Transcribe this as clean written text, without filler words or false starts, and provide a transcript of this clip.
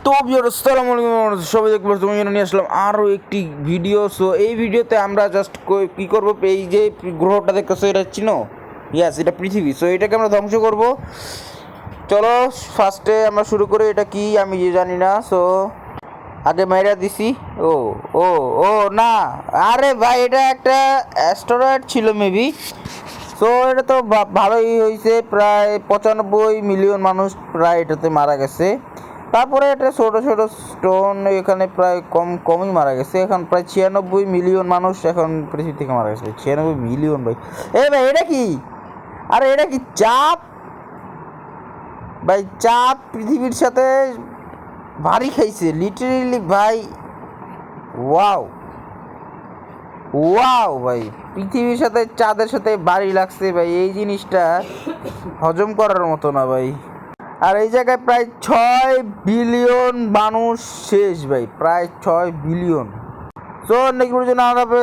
তো আসসালামু আলাইকুম সবাই, দেখবো তুমি নিয়ে আসলাম আরও একটি ভিডিও। সো এই ভিডিওতে আমরা জাস্ট কী করবো, এই যে গ্রহটা দেখতেছো এটা চিনো, ইয়াস এটা পৃথিবী। সো এটাকে আমরা ধ্বংস করব। চলো ফার্স্টে আমরা শুরু করি। এটা কি আমি জানি না। সো আগে মাইরা দিছি। ও ও ও না, আরে ভাই এটা একটা অ্যাস্টেরয়েড ছিল মেবি। সো এটা তো ভালোই হয়েছে, প্রায় 95 মিলিয়ন মানুষ প্রায় এটাতে মারা গেছে। তারপরে এটা ছোটো ছোটো স্টোন এখানে প্রায় কমই মারা গেছে। এখন প্রায় 96 মিলিয়ন মানুষ এখন পৃথিবী থেকে মারা গেছে। 96 মিলিয়ন ভাই। ভাই এটা কি, আরে এটা কি চাপ ভাই, চাপ পৃথিবীর সাথে ভারী খাইছে লিটারেলি ভাই। ওয়াও ওয়াও ভাই, পৃথিবীর সাথে চাঁদের সাথে বাড়ি লাগছে ভাই, এই জিনিসটা হজম করার মতো না ভাই। আর এই জায়গায় প্রায় 6 বিলিয়ন মানুষ শেষ ভাই, প্রায় 6 বিলিয়ন। সো নেক্সট ভিডিও আলাদা।